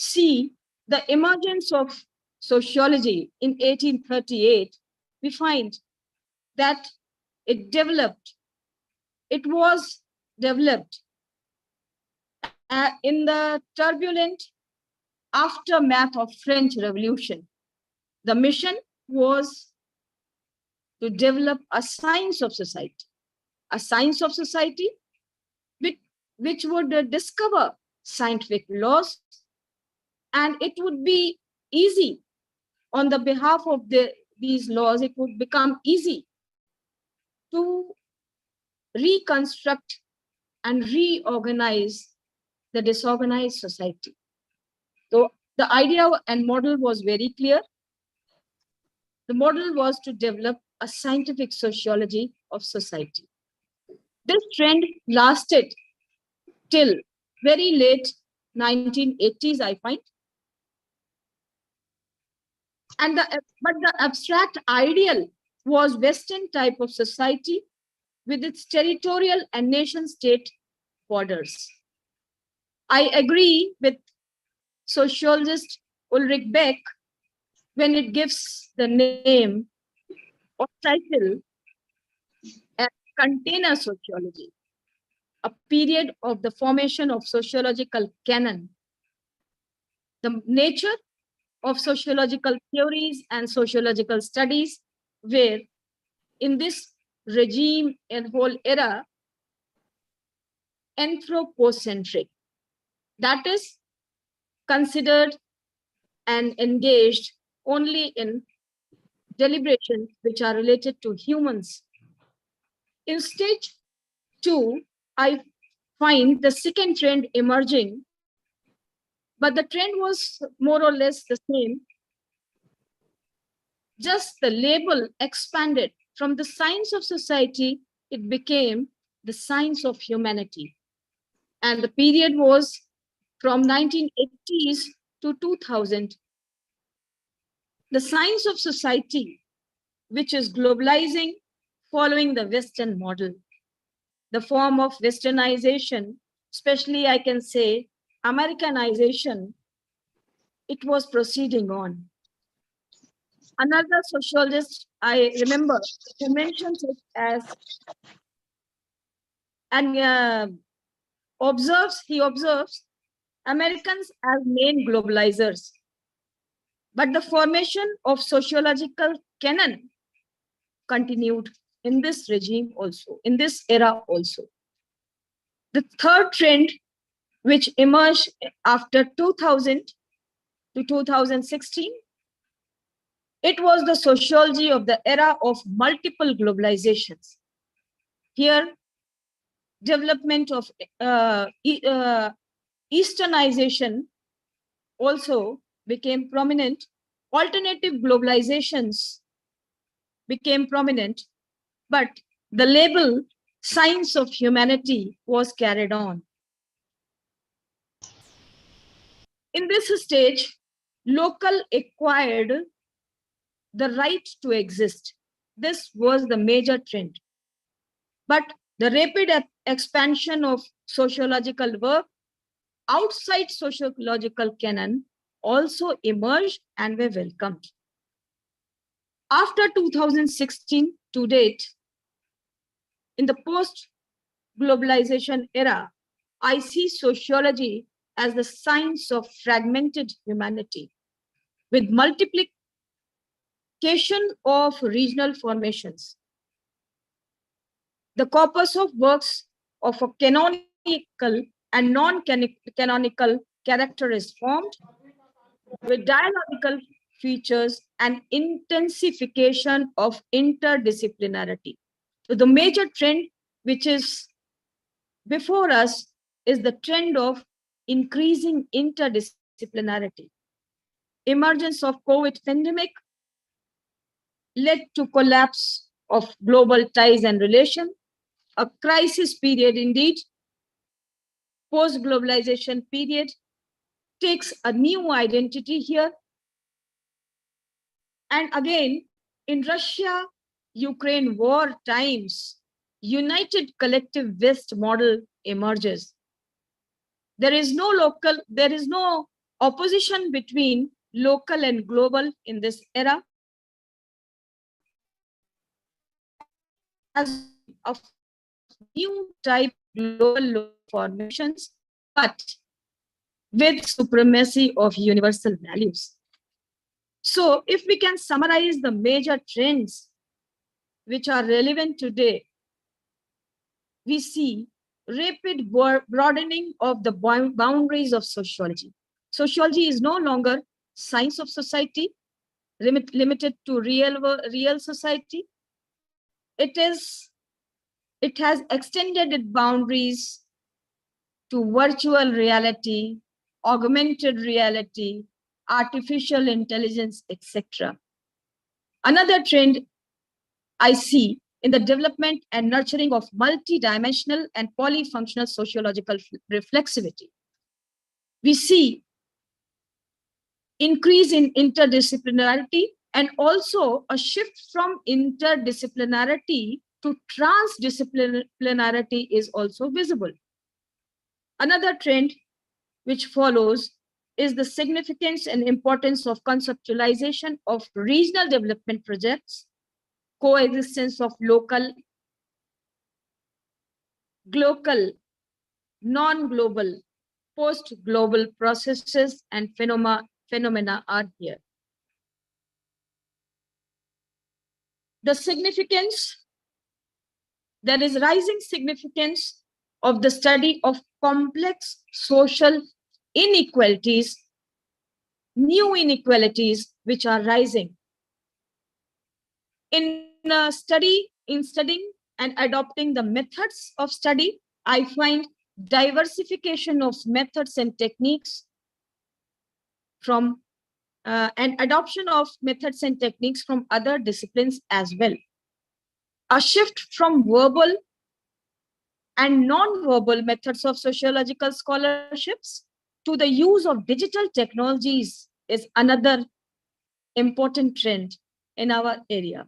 see the emergence of sociology in 1838, we find that it was developed in the turbulent aftermath of French Revolution. The mission was to develop a science of society which would discover scientific laws, and it would be easy on the behalf of these laws, it would become easy to reconstruct and reorganize the disorganized society. So the idea and model was very clear. The model was to develop a scientific sociology of society. This trend lasted till very late 1980s, I find. But the abstract ideal was Western type of society with its territorial and nation-state borders. I agree with sociologist Ulrich Beck when it gives the name or title as container sociology, a period of the formation of sociological canon. The nature of sociological theories and sociological studies were in this regime and whole era anthropocentric, that is considered and engaged only in deliberations which are related to humans. In stage 2, I find the second trend emerging, but the trend was more or less the same. Just the label expanded from the science of society, it became the science of humanity. And the period was from 1980s to 2000. The science of society, which is globalizing following the Western model. The form of Westernization, especially I can say Americanization, it was proceeding on. Another sociologist I remember who mentions it as, and he observes Americans as main globalizers. But the formation of sociological canon continued in this regime also, in this era also. The third trend, which emerged after 2000 to 2016, it was the sociology of the era of multiple globalizations. Here, development of Easternization also became prominent. Alternative globalizations became prominent, but the label science of humanity was carried on. In this stage, local acquired the right to exist. This was the major trend. But the rapid expansion of sociological work outside sociological canon also emerged and were welcomed. After 2016 to date, in the post-globalization era, I see sociology as the science of fragmented humanity with multiplication of regional formations. The corpus of works of a canonical and non-canonical character is formed with dialogical features and intensification of interdisciplinarity. So the major trend which is before us is the trend of increasing interdisciplinarity. Emergence of COVID pandemic led to collapse of global ties and relations, a crisis period indeed. Post-globalization period takes a new identity here. And again, in Russia-Ukraine war times, united collective West model emerges. There is no opposition between local and global in this era, as of new type global formations, but with supremacy of universal values. So if we can summarize the major trends which are relevant today, we see rapid broadening of the boundaries of sociology. Sociology is no longer science of society, limited to real society. It has extended its boundaries to virtual reality, augmented reality, artificial intelligence, etc. Another trend I see in the development and nurturing of multidimensional and polyfunctional sociological reflexivity. We see increase in interdisciplinarity and also a shift from interdisciplinarity to transdisciplinarity is also visible. Another trend which follows is the significance and importance of conceptualization of regional development projects, coexistence of local, global, non-global, post-global processes and phenomena are here. The significance, there is rising significance of the study of complex social inequalities, new inequalities which are rising. In studying and adopting the methods of study, I find diversification of methods and techniques from and adoption of methods and techniques from other disciplines as well. A shift from verbal and non-verbal methods of sociological scholarships to the use of digital technologies is another important trend in our area.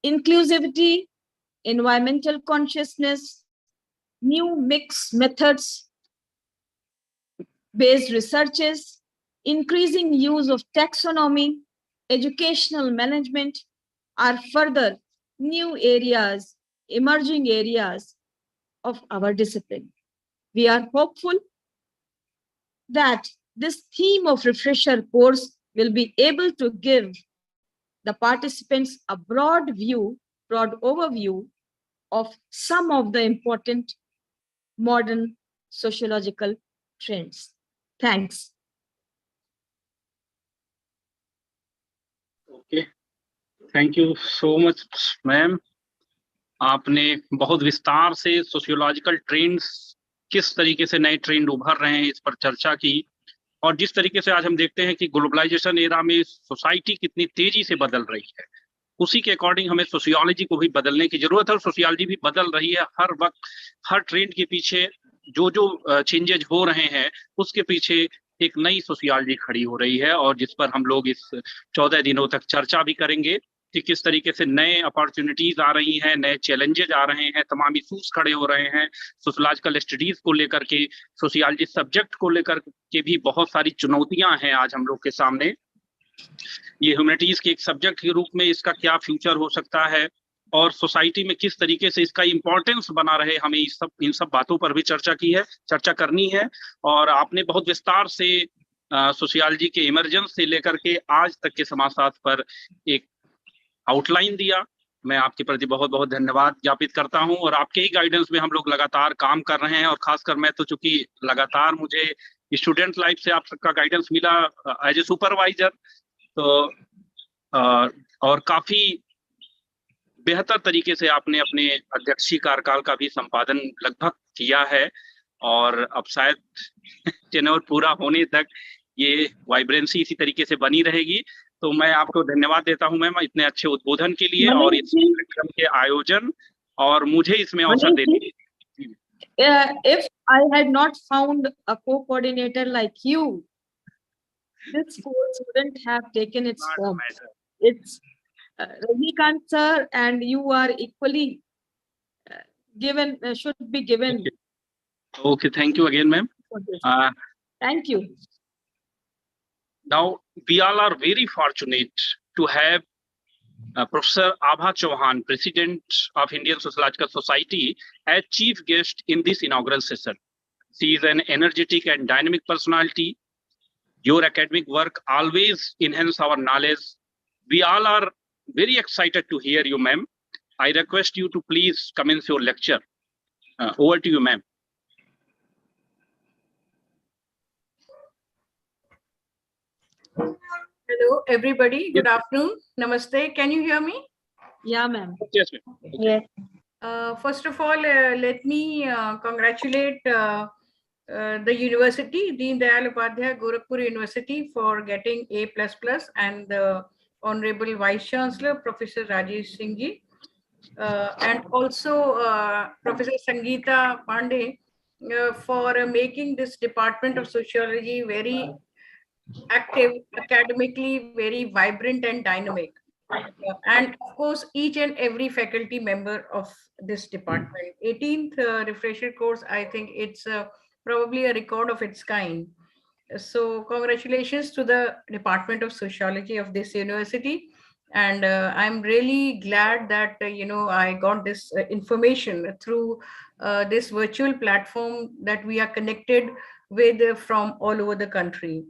Inclusivity, environmental consciousness, new mixed methods based researches, increasing use of taxonomy, educational management are further new areas, emerging areas of our discipline. We are hopeful that this theme of refresher course will be able to give the participants a broad overview of some of the important modern sociological trends. Thanks. Okay. Thank you so much, ma'am. आपने बहुत विस्तार से sociological trends, किस तरीके से नए trend उभर रहे हैं, इस पर चर्चा की। और जिस तरीके से आज हम देखते हैं कि ग्लोबलाइजेशन एरा में सोसाइटी कितनी तेजी से बदल रही है, उसी के अकॉर्डिंग हमें सोशियोलॉजी को भी बदलने की जरूरत है। और सोशियोलॉजी भी बदल रही है हर वक्त, हर ट्रेंड के पीछे जो चेंजेज हो रहे हैं उसके पीछे एक नई सोशियोलॉजी खड़ी हो रही है, और जिस पर हम लोग इस 14 दिनों तक चर्चा भी करेंगे कि किस तरीके से नए अपॉर्चुनिटीज आ रही हैं, नए चैलेंजेज आ रहे हैं, तमाम इशूज खड़े हो रहे हैं। सोशियोलॉजिकल स्टडीज को लेकर के, सोशियोलॉजी सब्जेक्ट को लेकर के भी बहुत सारी चुनौतियां हैं आज हम लोग के सामने। ये ह्यूमैनिटीज के एक सब्जेक्ट के रूप में इसका क्या फ्यूचर हो सकता है, और सोसाइटी में किस तरीके से इसका इम्पोर्टेंस बना रहे, हमें इन सब बातों पर भी चर्चा करनी है। और आपने बहुत विस्तार से सोशियोलॉजी के इमरजेंस से लेकर के आज तक के समाजशास्त्र पर एक आउटलाइन दिया। मैं आपके प्रति बहुत बहुत धन्यवाद ज्ञापित करता हूं, और आपके ही गाइडेंस में हम लोग लगातार काम कर रहे हैं। और खासकर मैं तो, चूंकि लगातार मुझे स्टूडेंट लाइफ से आप सबका गाइडेंस मिला एज ए सुपरवाइजर, तो और काफी बेहतर तरीके से आपने अपने अध्यक्षीय कार्यकाल का भी संपादन लगभग किया है, और अब शायद टेन्योर पूरा होने तक ये वाइब्रेंसी इसी तरीके से बनी रहेगी। तो मैं आपको धन्यवाद देता हूं मैम इतने अच्छे उद्बोधन के लिए और इस कार्यक्रम के आयोजन और मुझे इसमें अवसर देने के लिए। If I had not found a co-coordinator like you, this course wouldn't have taken its form. It's Rajnikant sir, and you are equally given, should be given. Okay, thank you again, ma'am. Thank you. Now, we all are very fortunate to have Professor Abha Chauhan, President of Indian Sociological Society, as chief guest in this inaugural session. She is an energetic and dynamic personality. Your academic work always enhance our knowledge. We all are very excited to hear you, ma'am. I request you to please commence your lecture. Over to you, ma'am. Hello, everybody. Good afternoon. Namaste. Can you hear me? Yeah, ma'am. Yes, ma'am. Yes. First of all, let me congratulate the university, Deen Dayal Upadhyay Gorakhpur University, for getting A++ and the Honorable Vice Chancellor, Professor Rajesh Singh ji, and also Professor Sangeeta Pandey for making this Department of Sociology very active, academically very vibrant and dynamic. And of course, each and every faculty member of this department. 18th refresher course, I think it's probably a record of its kind. So congratulations to the Department of Sociology of this university. And I'm really glad that, I got this information through this virtual platform that we are connected with from all over the country.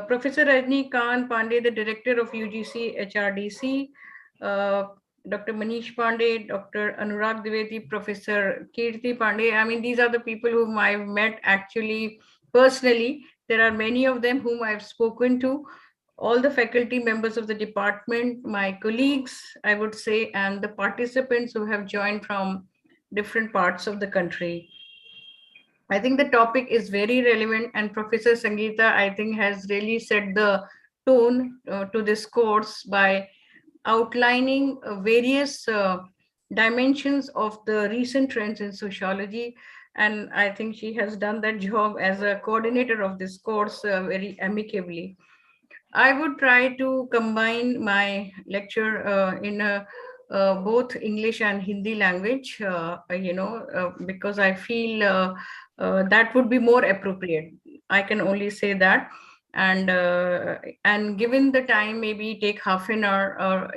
Professor Rajni Khan Pandey, the director of UGC HRDC, Dr. Manish Pandey, Dr. Anurag Dwivedi, Professor Kirti Pandey. I mean, these are the people whom I've met actually personally. There are many of them whom I've spoken to, all the faculty members of the department, my colleagues, I would say, and the participants who have joined from different parts of the country. I think the topic is very relevant, and Professor Sangeeta, I think, has really set the tone to this course by outlining various dimensions of the recent trends in sociology. And I think she has done that job as a coordinator of this course very amicably. I would try to combine my lecture in both English and Hindi language, because I feel that would be more appropriate. I can only say that. And given the time, maybe take half an hour,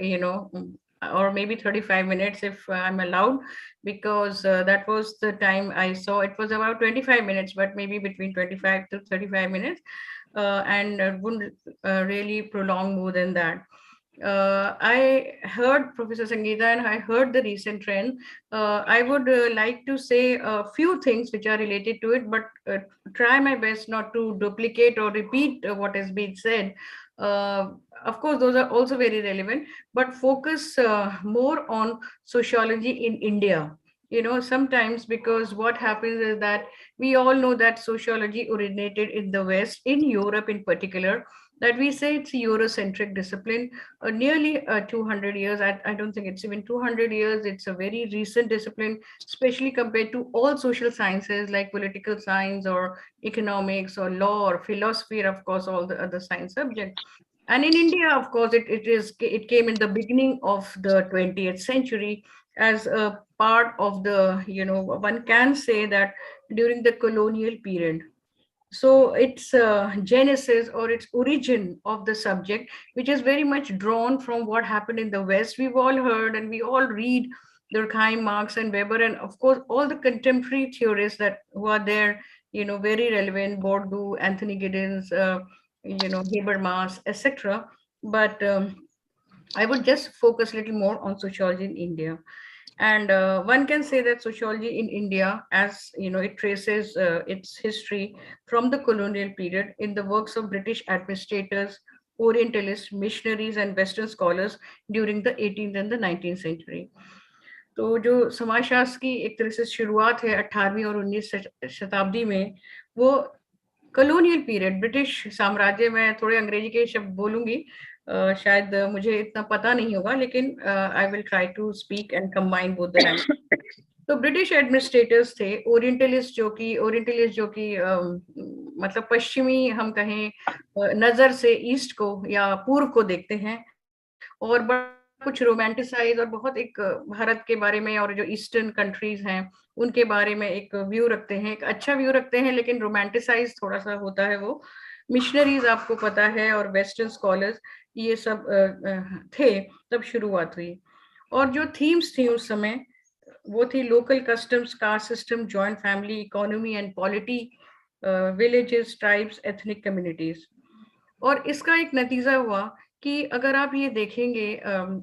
or maybe 35 minutes if I'm allowed, because that was the time I saw. It was about 25 minutes, but maybe between 25 to 35 minutes, and wouldn't really prolong more than that. I heard Professor Sangeeta and I heard the recent trend. I would like to say a few things which are related to it, but try my best not to duplicate or repeat what has been said. Of course, those are also very relevant, but focus more on sociology in India. Sometimes, because what happens is that we all know that sociology originated in the West, in Europe in particular, that we say it's a Eurocentric discipline, nearly 200 years. I don't think it's even 200 years. It's a very recent discipline, especially compared to all social sciences like political science or economics or law or philosophy, of course, all the other science subjects. And in India, of course, it came in the beginning of the 20th century as a part of the, one can say that during the colonial period. So its genesis or its origin of the subject, which is very much drawn from what happened in the West. We've all heard and we all read Durkheim, Marx, and Weber, and of course all the contemporary theorists that who are there, very relevant: Bourdieu, Anthony Giddens, Habermas, etc. But I would just focus a little more on sociology in India. And one can say that sociology in India, as it traces its history from the colonial period in the works of British administrators, Orientalists, missionaries, and Western scholars during the 18th and the 19th century. तो जो समाजशास्त्र की एक तरह से शुरुआत है 18वीं और 19वीं शताब्दी में, वो कॉलोनियल पीरियड, ब्रिटिश साम्राज्य में, थोड़े अंग्रेजी के शब्द बोलूंगी, शायद मुझे इतना पता नहीं होगा, लेकिन I will try to speak and combine both the language. तो ब्रिटिश एडमिनिस्ट्रेटर्स थे, ओरिएंटलिस्ट जो कि मतलब पश्चिमी हम कहें नजर से ईस्ट को या पूर्व को देखते हैं, और बड़ा कुछ रोमांटिसाइज और बहुत एक भारत के बारे में और जो ईस्टर्न कंट्रीज हैं उनके बारे में एक व्यू रखते हैं, एक अच्छा व्यू रखते हैं, लेकिन रोमांटिसाइज थोड़ा सा होता है वो. मिशनरीज आपको पता है और वेस्टर्न स्कॉलर्स, ये सब थे, तब शुरुआत हुई। और जो थीम्स थी उस समय वो थी local customs, caste system, joint family, economy and polity, villages, tribes, ethnic communities. और इसका एक नतीजा हुआ कि अगर आप ये देखेंगे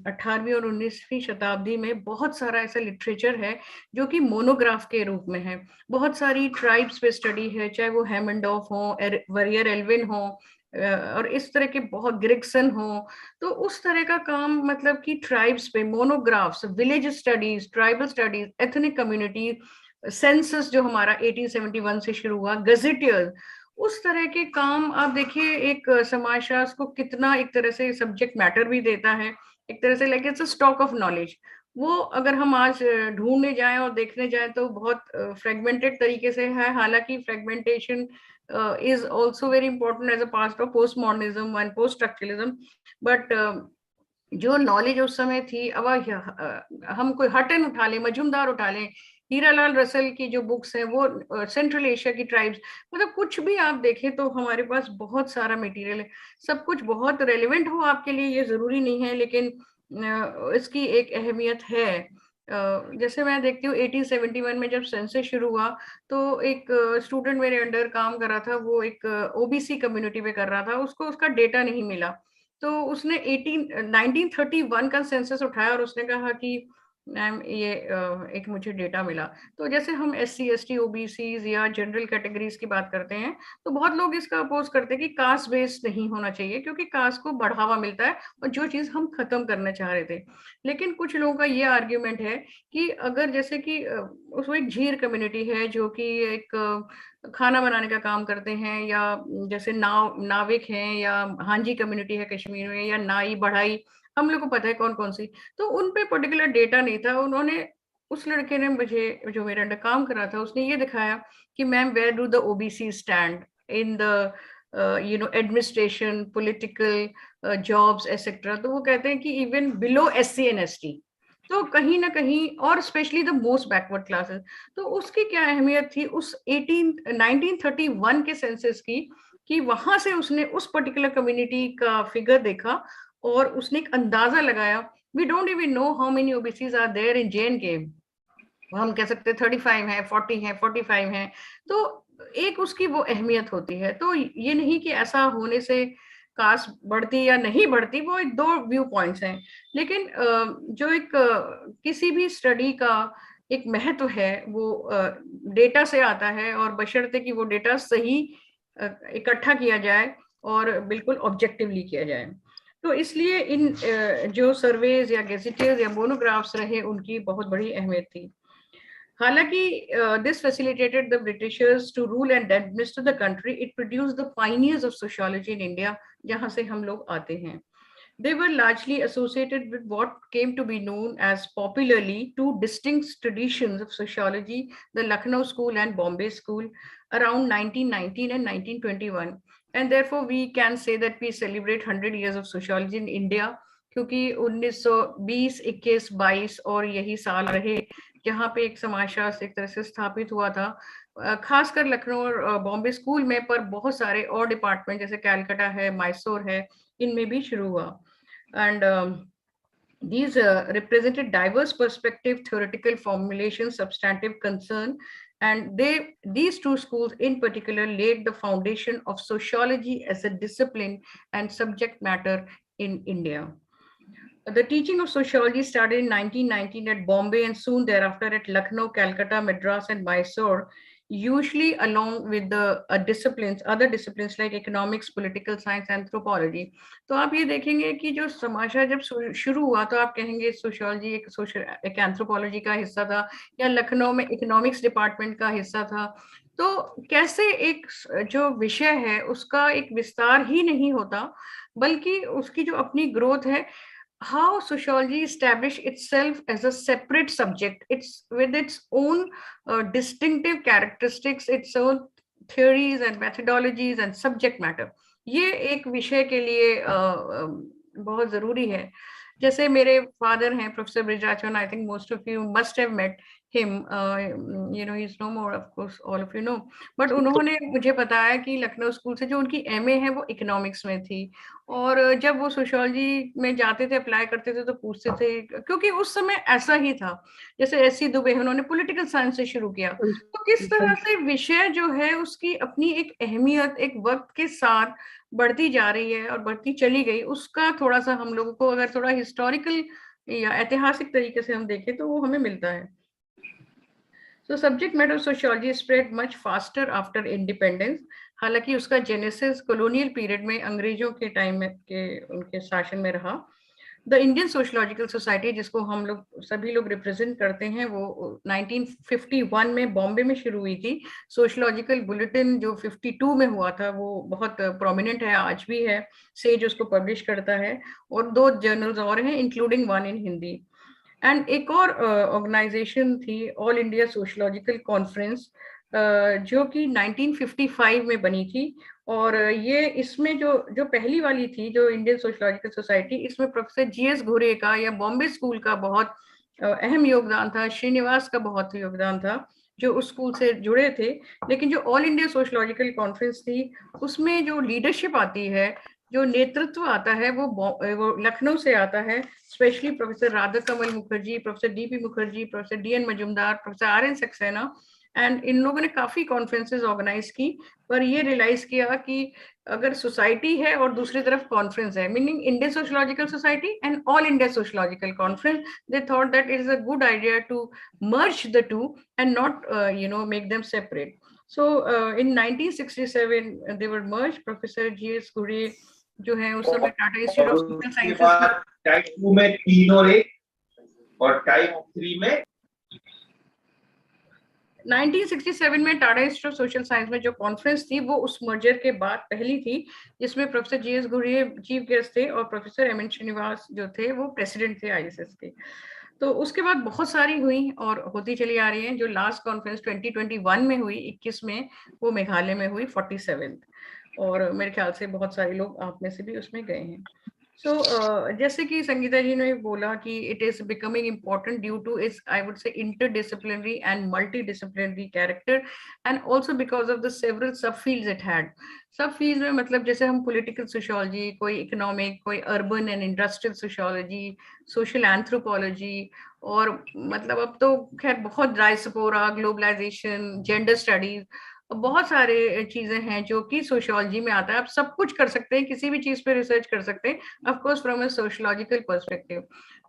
18वीं और 19वीं शताब्दी में बहुत सारा ऐसा लिटरेचर है जो कि मोनोग्राफ के रूप में है। बहुत सारी ट्राइब्स पे स्टडी है, चाहे वो हेमंडॉफ हो, वरियर एल्विन हो, और इस तरह के बहुत ग्रिगसन हो। तो उस तरह का काम, मतलब कि ट्राइब्स पे monographs, village studies, tribal studies, ethnic community, census जो हमारा 1871 से शुरू हुआ, गजेटियर्स, उस तरह के काम आप देखिए। एक समाजशास्त्र को कितना एक तरह से सब्जेक्ट मैटर भी देता है, एक तरह से like it's a stock of knowledge. वो अगर हम आज ढूंढने जाएं और देखने जाएं तो बहुत फ्रेगमेंटेड तरीके से है। हालांकि fragmentation is also very important as a part of postmodernism and post structuralism, but जो नॉलेज उस समय थी, अब हम कोई हटन उठा लें, मजूमदार उठा लें, हीरालाल रसल की जो बुक्स हैं वो सेंट्रल एशिया की ट्राइब्स, मतलब कुछ भी आप देखें तो हमारे पास बहुत सारा मटेरियल है। सब कुछ बहुत रेलेवेंट हो आपके लिए ये जरूरी नहीं है, लेकिन इसकी एक अहमियत है। जैसे मैं देखती हूँ 1871 में जब सेंसस शुरू हुआ तो एक स्टूडेंट मेरे अंडर काम कर रहा था, वो एक ओबीसी कम्युनिटी पे कर रहा था, उसको उसका डेटा नहीं मिला। तो उसने 1931 का सेंसस उठाया और उसने कहा कि मैम ये एक मुझे डेटा मिला। तो जैसे हम SC ST OBCs या जनरल कैटेगरीज की बात करते हैं तो बहुत लोग इसका अपोज करते हैं कि कास्ट बेस्ड नहीं होना चाहिए, क्योंकि कास्ट को बढ़ावा मिलता है और जो चीज हम खत्म करना चाह रहे थे। लेकिन कुछ लोगों का ये आर्ग्यूमेंट है कि अगर जैसे कि उसमें एक झीर कम्युनिटी है जो कि एक खाना बनाने का काम करते हैं, या जैसे नाविक हैं, या हांजी कम्युनिटी है कश्मीर में, या नाई बढ़ाई, हम लोग को पता है कौन कौन सी। तो उन पे पर्टिकुलर डेटा नहीं था। उन्होंने, उस लड़के ने मुझे, जो मेरे अंडर काम कर रहा था, उसने ये दिखाया कि ma'am where do the OBC stand in the administration, political jobs etcetera. तो वो कहते हैं कि even below SC and ST, तो कहीं ना कहीं, और specially the most backward classes. तो उसकी क्या अहमियत थी उस 1931 के सेंसस की, कि वहां से उसने उस पर्टिकुलर कम्युनिटी का फिगर देखा और उसने एक अंदाजा लगाया। We don't even know how many OBCs are there in JNK। हम कह सकते 35 है, 40 है, 45 है। तो एक उसकी वो अहमियत होती है। तो ये नहीं कि ऐसा होने से कास्ट बढ़ती या नहीं बढ़ती, वो एक दो व्यू पॉइंट्स हैं। लेकिन जो एक किसी भी स्टडी का एक महत्व है वो डेटा से आता है, और बशर्ते कि वो डेटा सही इकट्ठा किया जाए और बिल्कुल ऑब्जेक्टिवली किया जाए। तो इसलिए इन जो सर्वेज या गेजेटियर्स या मोनोग्राफ्स रहे, उनकी बहुत बड़ी अहमियत थी। हालांकि this facilitated the Britishers to rule and administer the country. It produced the pioneers of sociology in India, जहां से हम लोग आते हैं। They were largely associated with what came to be known as popularly two distinct traditions of sociology, the Lucknow School and Bombay School, around 1919 and 1921. And therefore, we can say that we celebrate 100 years of sociology in India, क्योंकि 1920, 21, 22 और यही साल रहे जहाँ पे एक समाजशास्त्र एक तरह से स्थापित हुआ था, खासकर लखनऊ और बॉम्बे स्कूल में, पर बहुत सारे और डिपार्टमेंट जैसे कैलकाटा है, मैसूर है, इनमें भी शुरू हुआ। And these represented diverse perspective, theoretical formulation, substantive concern, and these two schools in particular laid the foundation of sociology as a discipline and subject matter in India. The teaching of sociology started in 1919 at Bombay and soon thereafter at Lucknow, Calcutta, Madras, and Mysore, usually along with the disciplines, other disciplines like economics, political science, anthropology. तो आप ये देखेंगे कि जो समाजशास्त्र जब शुरू हुआ तो आप कहेंगे सोशियोलॉजी एक एंथ्रोपोलॉजी का हिस्सा था, या लखनऊ में इकोनॉमिक्स डिपार्टमेंट का हिस्सा था। तो कैसे एक जो विषय है उसका एक विस्तार ही नहीं होता, बल्कि उसकी जो अपनी ग्रोथ है, how sociology established itself as a separate subject, it's with its own distinctive characteristics, its own theories and methodologies and subject matter. ये एक विषय के लिए बहुत जरूरी है। जैसे मेरे फादर हैं professor Brijrajan, I think most of you must have met. him, he's no more, of course, all of you know, but उन्होंने मुझे बताया कि लखनऊ स्कूल से जो उनकी एमए है वो इकोनॉमिक्स में थी, और जब वो सोशियोलॉजी में जाते थे, अप्लाई करते थे, तो पूछते थे, क्योंकि उस समय ऐसा ही था, जैसे एससी दुबे है, उन्होंने पॉलिटिकल साइंस से शुरू किया, तो किस तरह से विषय जो है उसकी अपनी एक अहमियत एक वक्त के साथ बढ़ती जा रही है और बढ़ती चली गई, उसका थोड़ा सा हम लोगों को अगर थोड़ा हिस्टोरिकल या ऐतिहासिक तरीके से हम देखें तो वो हमें मिलता है। So subject matter sociology spread much faster after independence. हालांकि उसका जेनेसिस कॉलोनियल पीरियड में अंग्रेजों के टाइम में के उनके शासन में रहा। द इंडियन सोशोलॉजिकल सोसाइटी, जिसको हम लोग सभी लोग रिप्रेजेंट करते हैं, वो 1951 में बॉम्बे में शुरू हुई थी। सोशोलॉजिकल बुलेटिन जो 52 में हुआ था वो बहुत प्रोमिनेंट है, आज भी है, सेज उसको पब्लिश करता है, और 2 जर्नल्स और हैं including one in Hindi. And एक और ऑर्गेनाइजेशन थी, ऑल इंडिया सोशोलॉजिकल कॉन्फ्रेंस, जो कि 1955 में बनी थी, और ये इसमें जो जो पहली वाली थी जो इंडियन सोशोलॉजिकल सोसाइटी, इसमें प्रोफेसर जीएस घुरे का या बॉम्बे स्कूल का बहुत अहम योगदान था, श्रीनिवास का बहुत योगदान था, जो उस स्कूल से जुड़े थे। लेकिन जो ऑल इंडिया सोशोलॉजिकल कॉन्फ्रेंस थी, उसमें जो लीडरशिप आती है, जो नेतृत्व आता है, वो लखनऊ से आता है, specially professor Radha Kamal Mukherjee, professor DP Mukherjee, professor DN Majumdar, professor RN Saxena, and इन लोगों ने काफी कॉन्फ्रेंसेस ऑर्गेनाइज की, पर ये रियलाइज किया कि अगर सोसाइटी है और दूसरी तरफ कॉन्फ्रेंस है, meaning Indian sociological society and all India sociological conference, they thought that it is a good idea to merge the two and not make them separate. So in 1967 they were merged. Professor G.S. Ghurye जो है उस समय Tata institute of social sciences type 2 में 3 और 1 और type 3 में 1967 में Tata institute of social science में जो कॉन्फ्रेंस थी वो उस मर्जर के बाद पहली थी, जिसमें professor GS Ghurye chief guest थे और प्रोफेसर एम एन श्रीनिवास जो थे वो प्रेसिडेंट थे आईएसएस के। तो उसके बाद बहुत सारी हुई और होती चली आ रही है। जो लास्ट कॉन्फ्रेंस 2021 में हुई 21 में, वो मेघालय में हुई 47th, और मेरे ख्याल से बहुत सारे लोग आप में से भी उसमें गए हैं। So, जैसे कि संगीता जी ने बोला कि it is becoming important due to its, I would say, interdisciplinary and multidisciplinary character, and also because of the several subfields it had. Subfields में मतलब जैसे हम political sociology, कोई economic, कोई urban and industrial sociology, social anthropology, और मतलब अब तो खैर बहुत डायस्पोरा, ग्लोबलाइजेशन, जेंडर स्टडीज, बहुत सारे चीजें हैं जो कि सोशियोलॉजी में आता है। आप सब कुछ कर सकते हैं, किसी भी चीज पे रिसर्च कर सकते हैं, of course from a sociological perspective.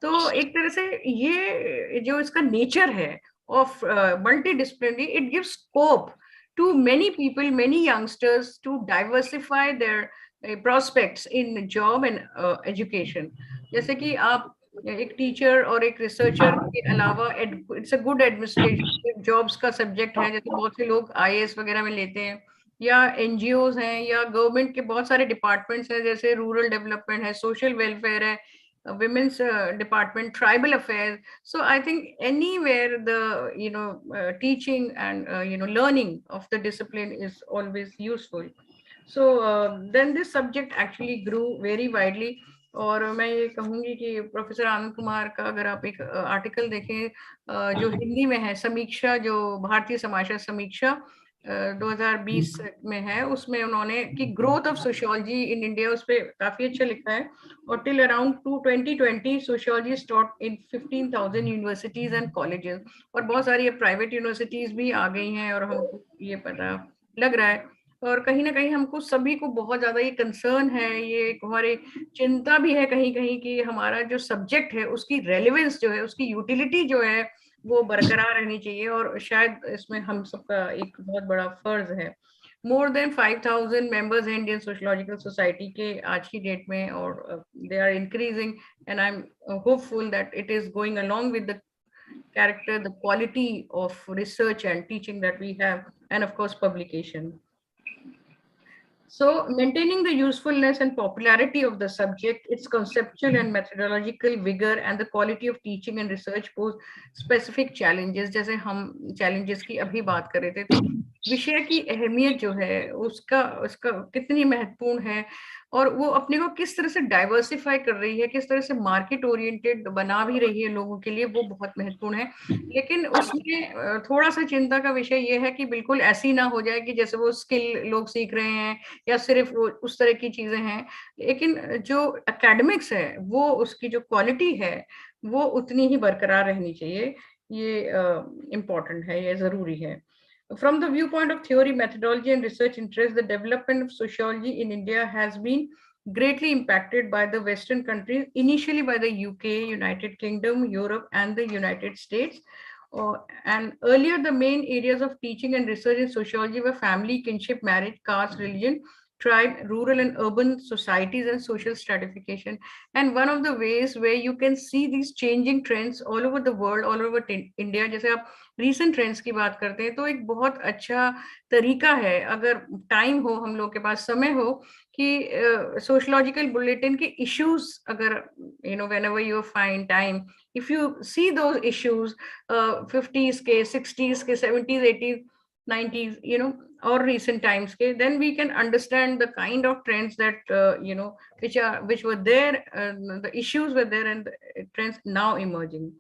तो एक तरह से ये जो इसका नेचर है of multidisciplinary, it gives scope to many people, many youngsters to diversify their prospects in job and education. जैसे कि आप एक टीचर और एक रिसर्चर के अलावा it's a good administration jobs का सब्जेक्ट है, जैसे बहुत से लोग आईएएस वगैरह में लेते हैं, या एनजीओज हैं, या गवर्नमेंट के बहुत सारे डिपार्टमेंट्स हैं, जैसे रूरल डेवलपमेंट है, सोशल वेलफेयर है, women's department, tribal affairs. So I think anywhere the teaching and learning of the discipline is always useful. So then this subject actually grew very widely. और मैं ये कहूंगी कि professor Anand Kumar का अगर आप एक आर्टिकल देखें जो हिंदी में है, समीक्षा, जो भारतीय समाचार समीक्षा 2020 में है, उसमें उन्होंने कि growth of sociology in India, उस पर काफी अच्छा लिखा है। और till around 2020 sociology is taught in 15,000 universities and colleges, और बहुत सारी प्राइवेट यूनिवर्सिटीज भी आ गई हैं, और हमको ये पता लग रहा है, और कहीं ना कहीं हमको सभी को बहुत ज्यादा ये कंसर्न है, ये हमारी चिंता भी है कहीं कहीं कि हमारा जो सब्जेक्ट है उसकी रेलेवेंस जो है, उसकी यूटिलिटी जो है वो बरकरार रहनी चाहिए, और शायद इसमें हम सबका एक बहुत बड़ा फर्ज है। मोर देन 5,000 मेंबर्स हैं इंडियन सोशोलॉजिकल सोसाइटी के आज की डेट में, और they are increasing, and I am hopeful that it is going along with the character, the quality of research and teaching that we have, and of course publication. So, maintaining the usefulness and popularity of the subject, its conceptual and methodological vigor, and the quality of teaching and research pose specific challenges. जैसे हम challenges की अभी बात कर रहे थे, तो विषय की अहमियत जो है उसका उसका कितनी महत्वपूर्ण है, और वो अपने को किस तरह से डाइवर्सिफाई कर रही है, किस तरह से मार्केट ओरिएंटेड बना भी रही है लोगों के लिए, वो बहुत महत्वपूर्ण है। लेकिन उसमें थोड़ा सा चिंता का विषय ये है कि बिल्कुल ऐसी ना हो जाए कि जैसे वो स्किल लोग सीख रहे हैं या सिर्फ वो उस तरह की चीजें हैं, लेकिन जो एकेडमिक्स है वो उसकी जो क्वालिटी है वो उतनी ही बरकरार रहनी चाहिए। ये इम्पोर्टेंट है, ये जरूरी है। From the viewpoint of theory, methodology, and research interests, the development of sociology in India has been greatly impacted by the Western countries, initially by the UK, United Kingdom, Europe, and the United States. And earlier, the main areas of teaching and research in sociology were family, kinship, marriage, caste, religion, tribe, rural and urban societies, and social stratification. And one of the ways where you can see these changing trends all over the world, all over India, जैसे आप recent trends की बात करते हैं, तो एक बहुत अच्छा तरीका है, अगर टाइम हो, हम लोग के पास समय हो, कि सोशलॉजिकल बुलेटिन के इश्यूज, अगर whenever you find time, if you see those issues, 50s के, 60s के, 70s, 80s, 90s, or recent times के, then we can understand the kind of trends that which were there, the issues were there, and the trends now emerging.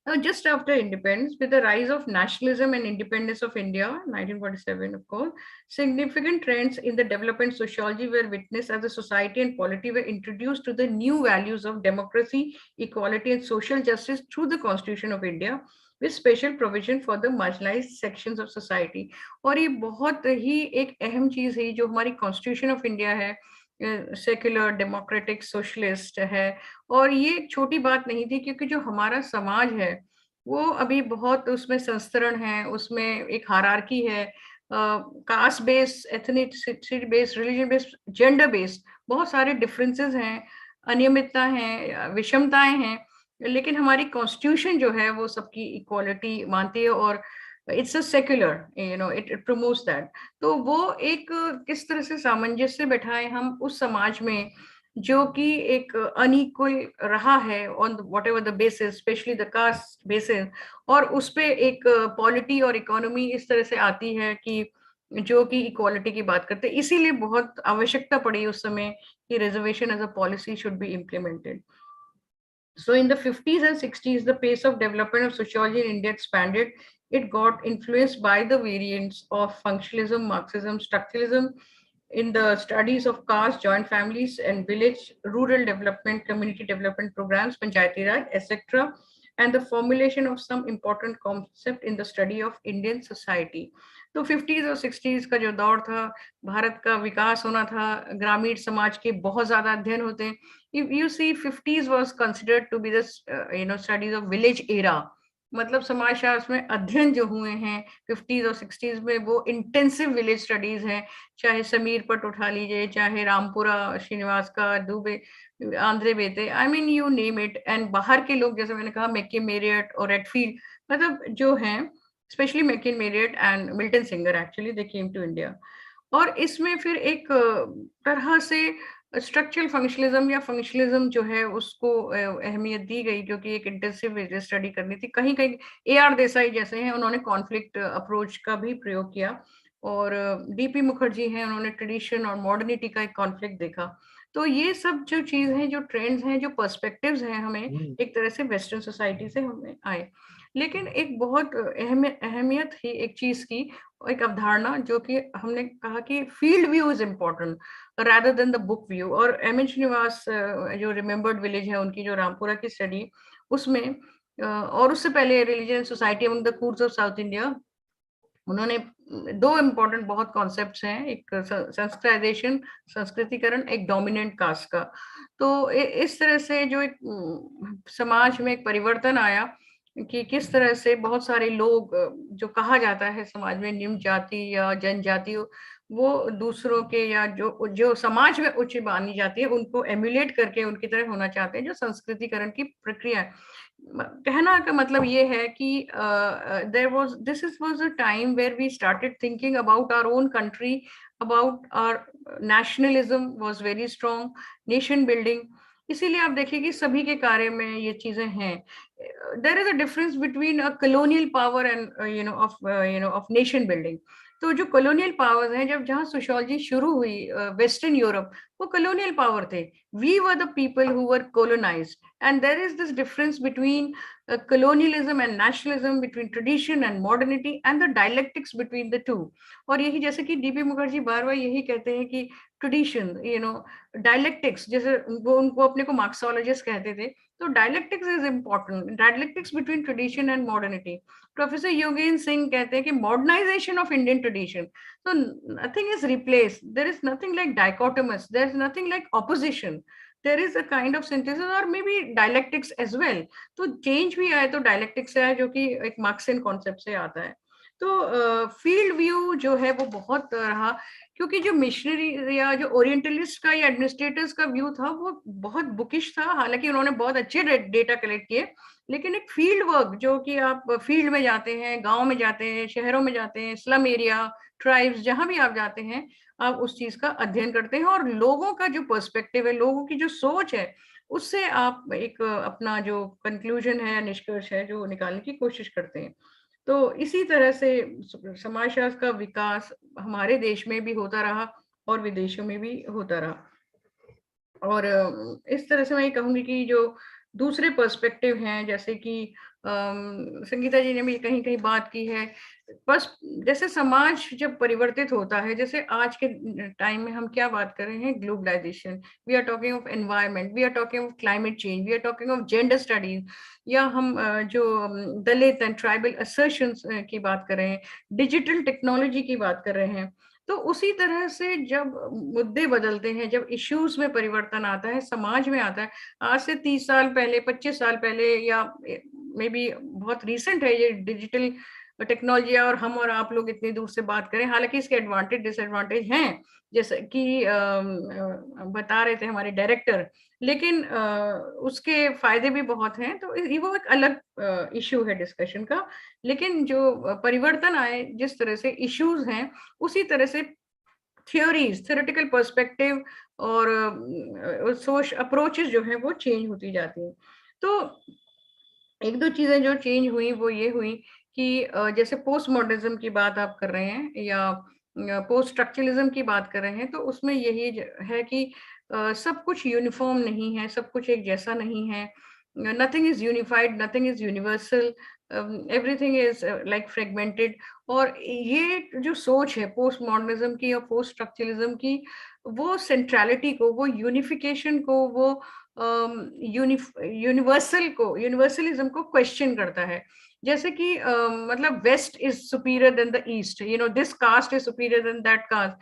Now, just after independence, with the rise of nationalism and independence of India, 1947, of course, significant trends in the development sociology were witnessed as the society and polity were introduced to the new values of democracy, equality, and social justice through the Constitution of India, with special provision for the marginalized sections of society. और ये बहुत ही एक अहम चीज है जो हमारी constitution of India है, सेक्युलर डेमोक्रेटिक सोशलिस्ट है। और ये छोटी बात नहीं थी, क्योंकि जो हमारा समाज है वो अभी बहुत उसमें संस्तरण है, उसमें एक हायरार्की है, caste based, ethnicity based, religion based, gender based, बहुत सारे डिफरेंसेस हैं, अनियमितता हैं, विषमताएं हैं, लेकिन हमारी कॉन्स्टिट्यूशन जो है वो सबकी इक्वालिटी मानती है, और it's a secular, it promotes that. तो वो एक किस तरह से सामंजस्य बैठाएं हम उस समाज में जो कि एक अनइक्वल रहा है on what ever the basis, specially the caste basis, और उस पे एक पॉलिटी और इकोनॉमी इस तरह से आती है कि जो कि इक्वालिटी की बात करते हैं। इसीलिए बहुत आवश्यकता पड़ी उस समय कि reservation as a policy should be implemented. So in the 50s and 60s, the pace of development of sociology in India expanded. It got influenced by the variants of functionalism, Marxism, structuralism in the studies of caste, joint families, and village, rural development, community development programs, Panchayati Raj, etc., and the formulation of some important concept in the study of Indian society. तो 50s और 60s का जो दौर था, भारत का विकास होना था, ग्रामीण समाज के बहुत ज्यादा अध्ययन होते हैं। You see, 50s was considered to be the studies of village era. मतलब समाजशास्त्र में अध्ययन जो हुए हैं 50s और 60s में, वो इंटेंसिव विलेज स्टडीज हैं, चाहे समीर पट उठा लीजिए, चाहे रामपुरा श्रीनिवास का, Dubey, Andre Beteille, I mean you name it. And बाहर के लोग, जैसे मैंने कहा, मैके मेरियट और रेडफील्ड, मतलब जो हैं, specially McKim Marriott and Milton Singer, actually they came to India. और इसमें फिर एक तरह से स्ट्रक्चरल फंक्शनलिज्म या फंक्शनलिज्म जो है उसको अहमियत दी गई, क्योंकि एक इंटेंसिव स्टडी करनी थी। कहीं कहीं AR देसाई जैसे हैं, उन्होंने कॉन्फ्लिक्ट अप्रोच का भी प्रयोग किया, और DP मुखर्जी हैं, उन्होंने ट्रेडिशन और मॉडर्निटी का एक कॉन्फ्लिक्ट देखा। तो ये सब जो चीज है, जो ट्रेंड्स हैं, जो पर्सपेक्टिव्स हैं, हमें एक तरह से वेस्टर्न सोसाइटी से हमें आए। लेकिन एक बहुत अहमियत थी एक चीज की, एक अवधारणा, जो कि हमने कहा कि field view is important rather than the book view। और M.N. श्रीनिवास जो रिमेम्बर्ड विलेज है उनकी, जो रामपुरा की स्टडी, उसमें और उससे पहले religion society among the Koos of south India, उन्होंने दो इम्पोर्टेंट बहुत कॉन्सेप्ट्स हैं, एक संस्कृताइजेशन, संस्कृतिकरण, एक डोमिनेंट कास्ट का। तो इस तरह से जो एक समाज में एक परिवर्तन आया कि किस तरह से बहुत सारे लोग, जो कहा जाता है समाज में निम्न जाति या जनजाति, वो दूसरों के या जो समाज में उच्च मानी जाती है उनको एम्युलेट करके उनकी तरह होना चाहते हैं, जो संस्कृतिकरण की प्रक्रिया है। कहना का मतलब ये है कि this was a time where we started thinking about our own country about our nationalism was very strong, nation building. इसीलिए आप देखिए कि सभी के कार्य में ये चीजें हैं. There is a difference between a colonial power and of nation building. तो जो colonial powers हैं, जब जहाँ सोशियोलॉजी शुरू हुई वेस्टर्न यूरोप, वो colonial power थे. We were the people who were colonized, and there is this difference between colonialism and nationalism, between tradition and modernity, and the dialectics between the two. और यही जैसे कि DP Mukherjee बार बार यही कहते हैं कि ट्रेडिशन, डायलेक्टिक्स, जैसे वो उनको अपने को मार्क्सोलॉजिस्ट कहते थे, तो dialectics is important, dialectics between tradition and modernity. Professor Yogendra Singh कहते हैं कि मॉडर्नाइजेशन ऑफ इंडियन ट्रेडिशन, तो nothing is replace, there is nothing like dichotomous, there is nothing like opposition, there is a kind of synthesis or maybe dialectics as well. तो change भी आए तो dialectics से आए, जो कि एक मार्क्सियन कॉन्सेप्ट से आता है. तो फील्ड व्यू जो है वो बहुत रहा, क्योंकि जो मिशनरी या जो ओरिएंटलिस्ट का या एडमिनिस्ट्रेटर्स का व्यू था वो बहुत बुकिश था. हालांकि उन्होंने बहुत अच्छे डेटा कलेक्ट किए, लेकिन एक फील्ड वर्क, जो कि आप फील्ड में जाते हैं, गांव में जाते हैं, शहरों में जाते हैं, स्लम एरिया, ट्राइब्स, जहां भी आप जाते हैं, आप उस चीज का अध्ययन करते हैं, और लोगों का जो पर्सपेक्टिव है, लोगों की जो सोच है, उससे आप एक अपना जो कंक्लूजन है, निष्कर्ष है, जो निकालने की कोशिश करते हैं. तो इसी तरह से समाजशास्त्र का विकास हमारे देश में भी होता रहा और विदेशों में भी होता रहा. और इस तरह से मैं ये कहूंगी कि जो दूसरे पर्सपेक्टिव हैं, जैसे कि संगीता जी ने भी कहीं कहीं बात की है, बस जैसे समाज जब परिवर्तित होता है, जैसे आज के टाइम में हम क्या बात कर रहे हैं, globalisation, we are talking of environment, we are talking of climate change, we are talking of gender studies, या हम जो दलित एंड ट्राइबल असर्शंस की बात कर रहे हैं, डिजिटल टेक्नोलॉजी की बात कर रहे हैं. तो उसी तरह से जब मुद्दे बदलते हैं, जब इश्यूज में परिवर्तन आता है, समाज में आता है, आज से 30 साल पहले, 25 साल पहले, या मे बी बहुत रिसेंट है ये डिजिटल टेक्नोलॉजी, और हम और आप लोग इतनी दूर से बात करें, हालांकि इसके एडवांटेज डिसएडवांटेज हैं, जैसे कि बता रहे थे हमारे डायरेक्टर, लेकिन उसके फायदे भी बहुत हैं. तो वो एक अलग इश्यू है डिस्कशन का. लेकिन जो परिवर्तन आए, जिस तरह से इश्यूज हैं, उसी तरह से थियोरीज, थ्योरेटिकल पर्सपेक्टिव और सोच अप्रोचेस जो है वो चेंज होती जाती हैं. तो एक दो चीजें जो चेंज हुई वो ये हुई कि जैसे पोस्ट मॉडर्निज्म की बात आप कर रहे हैं, या पोस्ट स्ट्रक्चरलिज्म की बात कर रहे हैं, तो उसमें यही है कि सब कुछ यूनिफॉर्म नहीं है, सब कुछ एक जैसा नहीं है, nothing is unified, nothing is universal, everything is like fragmented. और ये जो सोच है पोस्ट मॉडर्निज्म की और पोस्ट स्ट्रक्चरलिज्म की, वो सेंट्रलिटी को, वो यूनिफिकेशन को, वो यूनिवर्सलिज्म को क्वेश्चन करता है. जैसे कि मतलब West is superior than the East, this caste is superior than that caste.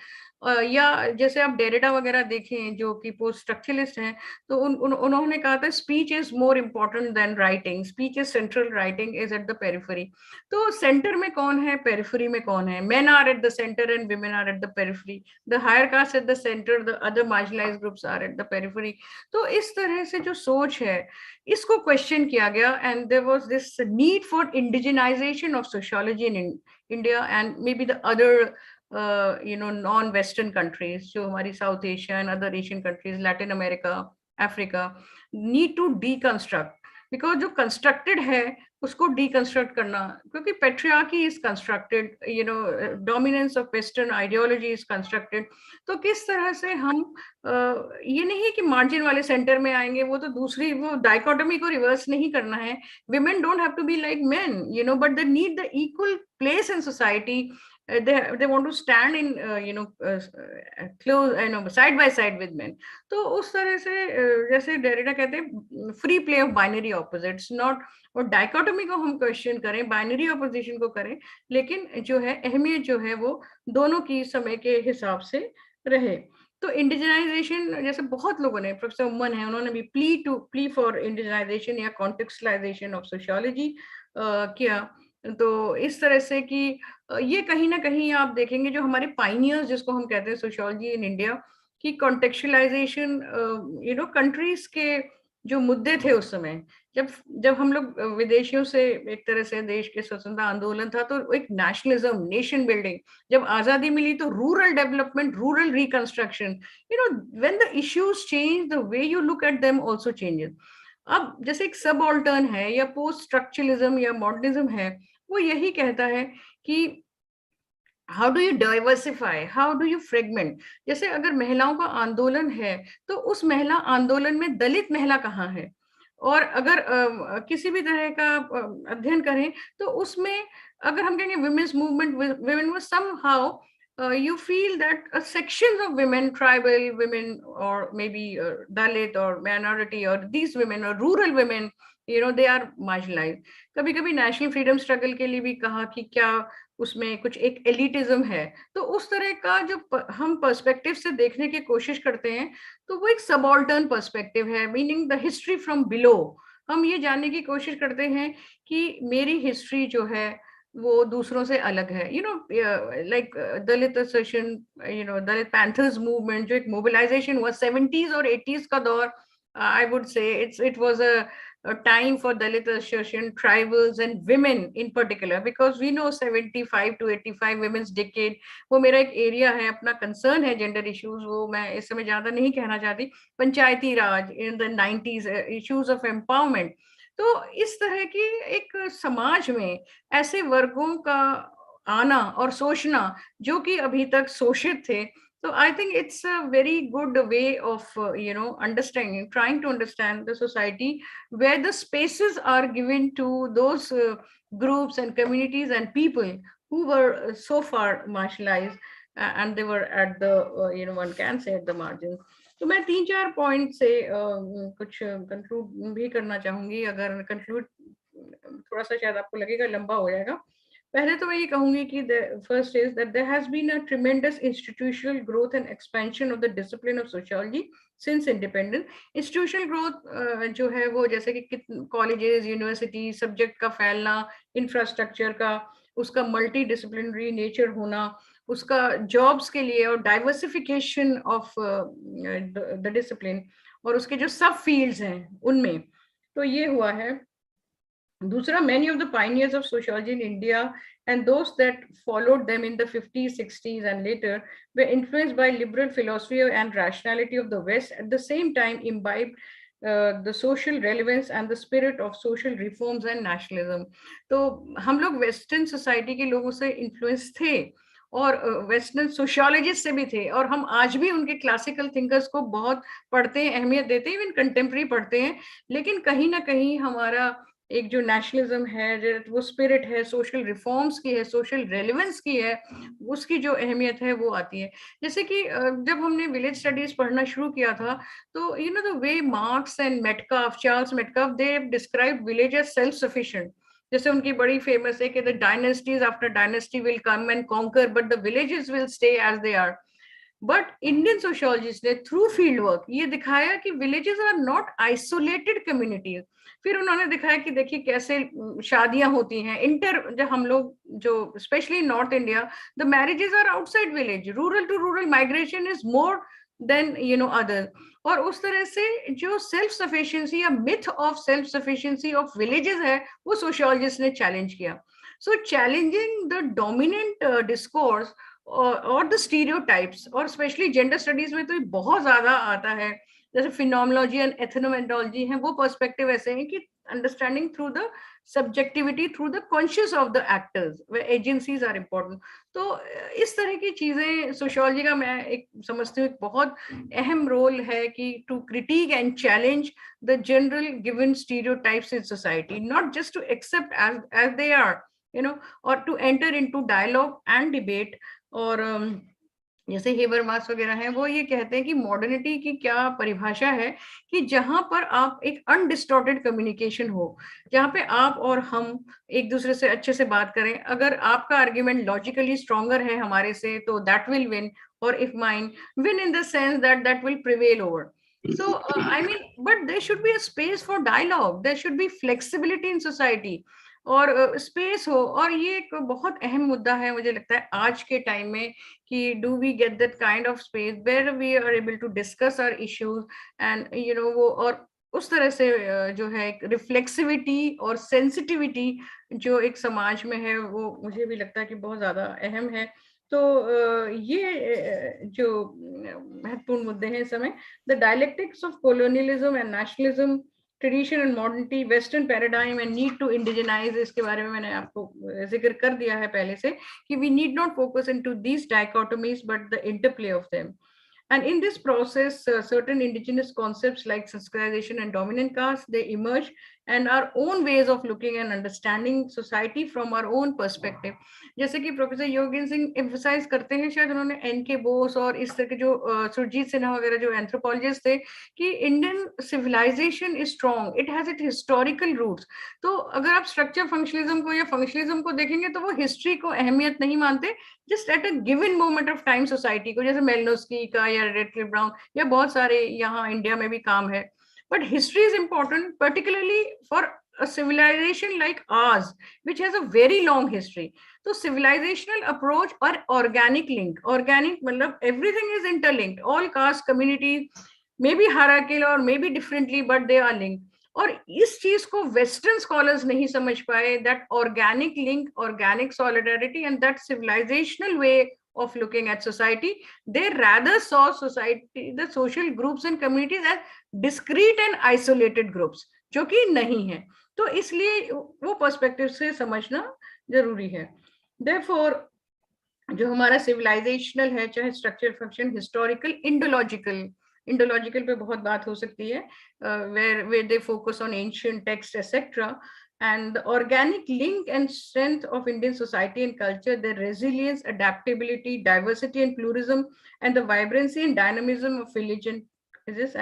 या जैसे आप डेरिडा वगैरह देखें, जो कि पोस्ट स्ट्रक्चरलिस्ट हैं, तो उन्होंने कहा था speech is more important than writing, speech is central, writing is at the periphery. तो सेंटर में कौन है, पेरिफेरी में कौन है? Men are at the centre and women are at the periphery, the higher caste at the centre, the other marginalised groups are at the periphery. तो इस तरह से जो सोच है, इसको क्वेश्चन किया गया, and there was this need for indigenisation of sociology in India and maybe the other non-Western countries, जो हमारी South Asia and other Asian countries, Latin America, Africa, need to deconstruct, because जो constructed है उसको deconstruct करना, क्योंकि patriarchy is constructed, dominance of Western ideology is constructed. तो किस तरह से हम ये नहीं है कि मार्जिन वाले सेंटर में आएंगे, वो तो दूसरी, वो डाइकोटमी को रिवर्स नहीं करना है. Women don't have to be like men, but they need the equal place in society. They want to stand in close, side by side with men. तो उस तरह से जैसे डेरिडा कहते हैं free play of binary opposites, not, और dichotomy को हम क्वेश्चन करें, बाइनरी ऑपोजिशन को करें, लेकिन जो है अहमियत जो है वो दोनों की समय के हिसाब से रहे. तो इंडिजिनाइजेशन, जैसे बहुत लोगों ने, प्रोफेसर उमन है, उन्होंने भी प्ली फॉर इंडिजिनाइजेशन या कॉन्टेक्सचुलाइजेशन ऑफ सोशियोलॉजी किया. तो इस तरह से कि ये कहीं ना कहीं आप देखेंगे जो हमारे पाइनियर्स, जिसको हम कहते हैं सोशियोलॉजी इन इंडिया, की कॉन्टेक्चुलाइजेशन, कंट्रीज के जो मुद्दे थे उस समय, जब जब हम लोग विदेशियों से एक तरह से देश के स्वतंत्रता आंदोलन था, तो एक नेशनलिज्म, नेशन बिल्डिंग, जब आजादी मिली तो rural development, rural reconstruction, when the issues change, the way you look at them also changes. अब जैसे एक सबऑल्टर्न है या पोस्ट स्ट्रक्चरलिज्म या मॉडर्निज्म है, वो यही कहता है कि how do you diversify, how do you fragment. जैसे अगर महिलाओं का आंदोलन है, तो उस महिला आंदोलन में दलित महिला कहाँ है, और अगर किसी भी तरह का अध्ययन करें तो उसमें अगर हम कहेंगे women's movement, women was somehow you feel that sections of women, tribal women, or maybe Dalit or minority, or these women or rural women, they are marginalized. कभी कभी नेशनल फ्रीडम स्ट्रगल के लिए भी कहा कि क्या उसमें कुछ एक एलिटिज्म है, तो उस तरह का जो हम पर्सपेक्टिव से देखने की कोशिश करते हैं, तो वो एक सबऑल्टर्न पर्सपेक्टिव है, meaning the history from below. हम ये जानने की कोशिश करते हैं कि मेरी हिस्ट्री जो है वो दूसरों से अलग है. लाइक दलित एसोसिएशन, दलित पैंथर्स मूवमेंट, जो एक मोबिलाइजेशन हुआ 70s और 80s का दौर, I would say it was a time for Dalit association, tribals and women in particular, because we know 75 to 85 women's decade, वो मेरा एक एरिया है, अपना कंसर्न है जेंडर इश्यूज, वो मैं इस समय ज्यादा नहीं कहना चाहती. Panchayati Raj in the 90s, issues of empowerment. तो इस तरह की एक समाज में ऐसे वर्गों का आना और सोचना जो कि अभी तक शोषित थे. So I think it's a very good way of, understanding, trying to understand the society where the spaces are given to those groups and communities and people who were so far marginalized, and they were at the, one can say at the margins. तो मैं 3-4 point से कुछ conclude भी करना चाहूंगी. अगर conclude थोड़ा सा शायद आपको लगेगा लंबा हो जाएगा. पहले तो मैं ये कहूंगी कि first is that there has been a tremendous institutional growth and expansion of the discipline of sociology since independence. Institutional growth जो है वो जैसे कि कॉलेजेस, यूनिवर्सिटी, सब्जेक्ट का फैलना, इंफ्रास्ट्रक्चर का, उसका मल्टी डिसिप्लिनरी नेचर होना, उसका जॉब्स के लिए, और डाइवर्सिफिकेशन ऑफ द डिसिप्लिन, और उसके जो सब फील्ड्स हैं उनमें, तो ये हुआ है. दूसरा, many of the pioneers of sociology in India and those that followed them in the 50s, 60s and later were influenced by liberal philosophy and rationality of the West, at the same time imbibed the social relevance and the spirit of social reforms and nationalism. तो हम लोग western society के लोगों से influence थे और western sociologist से भी थे, और हम आज भी उनके क्लासिकल थिंकर्स को बहुत पढ़ते हैं, अहमियत देते हैं, इवन कंटेम्प्रेरी पढ़ते हैं. लेकिन कहीं ना कहीं हमारा एक जो नेशनलिज्म है, वो स्पिरिट है, सोशल रिफॉर्म्स की है, सोशल रेलेवेंस की है, उसकी जो अहमियत है वो आती है. जैसे कि जब हमने विलेज स्टडीज पढ़ना शुरू किया था, तो the way Marx and Metcalfe, Charles Metcalfe, they describe village as self sufficient. जैसे उनकी बड़ी फेमस है कि the dynasties after dynasty will come and conquer, but the villages will stay as they are. But Indian sociologist ने through field work ये दिखाया कि villages are not isolated communities. फिर उन्होंने दिखाया कि देखिए कैसे शादियां होती हैं इंटर, जब हम लोग जो specially North India, the marriages are outside village, rural to rural migration is more than other. और उस तरह से जो सेल्फ सफिशिएंसी या myth of self sufficiency of villages है, वो सोशियोलॉजिस्ट ने चैलेंज किया. So challenging the dominant discourse और द स्टीरियोटाइप्स, और स्पेशली जेंडर स्टडीज में तो ये बहुत ज्यादा आता है. जैसे फिनोमेनोलॉजी एंड एथनोमेनोलॉजी है, वो पर्सपेक्टिव ऐसे हैं कि understanding through the subjectivity, through the conscious of the actors, where agencies are important. तो इस तरह की चीजें सोशियोलॉजी का मैं एक समझती हूँ एक बहुत अहम रोल है कि to critique and challenge the general given stereotypes in society, not just to accept as they are, और to enter into dialogue and debate. और जैसे हेबरमास वगैरह हैं, वो ये कहते हैं कि मॉडर्निटी की क्या परिभाषा है कि जहां पर आप एक अनडिस्टॉर्टेड कम्युनिकेशन हो, जहां पे आप और हम एक दूसरे से अच्छे से बात करें. अगर आपका आर्ग्यूमेंट लॉजिकली स्ट्रॉन्गर है हमारे से, तो दैट विल विन, और if mine win in the sense that will prevail over. So I mean, but there should be a space for dialogue, there should be flexibility in society, और space हो. और ये एक बहुत अहम मुद्दा है मुझे लगता है आज के टाइम में कि do we get that kind of space where we are able to discuss our issues, and वो, और उस तरह से जो है एक रिफ्लेक्सिविटी और सेंसिटिविटी जो एक समाज में है, वो मुझे भी लगता है कि बहुत ज्यादा अहम है। तो ये जो महत्वपूर्ण मुद्दे हैं इस समय, the dialectics of colonialism and nationalism, tradition and modernity, western paradigm and need to indigenise, इसके बारे में मैंने आपको जिक्र कर दिया है पहले से कि we need not focus into these dichotomies but the interplay of them. And in this process, certain indigenous concepts like sensitization and dominant caste, they emerge, and our own ways of looking and understanding society from our own perspective. जैसे कि professor Yogendra Singh emphasise करते हैं, शायद उन्होंने NK. Bose और इस तरह के जो सुरजीत सिन्हा वगैरह जो एंथ्रोपोलॉजिस्ट थे, कि Indian civilisation is strong, it has it historical roots. तो अगर आप स्ट्रक्चर फंक्शनलिज्म को या फंक्शनलिज्म को देखेंगे तो वो हिस्ट्री को अहमियत नहीं मानते, just at a given moment of time society को, जैसे मेलनोस्की का या रेडक्लिफ ब्राउन या बहुत सारे यहाँ इंडिया में भी काम है. But history is important particularly for a civilization like ours which has a very long history. So civilizational approach or organic link, organic मतलब everything is interlinked, all caste communities may be hierarchical or maybe differently but they are linked. और इस चीज को western scholars नहीं समझ पाए, that organic link, organic solidarity and that civilisational way of looking at society. They rather saw society, the social groups and communities as discrete and isolated groups, जो कि नहीं है. तो इसलिए वो पर्सपेक्टिव से समझना जरूरी है. Therefore, जो हमारा सिविलाइजेशनल है, चाहे स्ट्रक्चर फंक्शन, हिस्टोरिकल, इंडोलॉजिकल पे बहुत बात हो सकती है, where they focus on ancient texts etc. And the organic link and strength of Indian society and culture, their resilience, adaptability, diversity and pluralism, and the vibrancy and dynamism of religion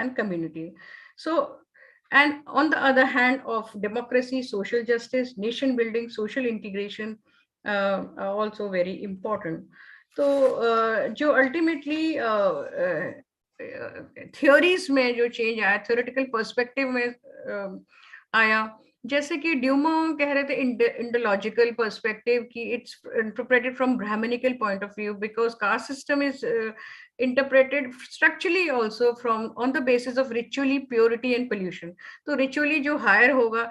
and community. So, and on the other hand, of democracy, social justice, nation building, social integration are also very important. So, जो ultimately theories में जो change आया, theoretical perspective में आया, जैसे कि ड्यूमो कह रहे थे इंडोलॉजिकल पर्सपेक्टिव की it's interpreted from Brahmanical point of view because caste system is interpreted structurally also from on the basis of ritually purity and pollution. तो रिचुअली जो हायर होगा,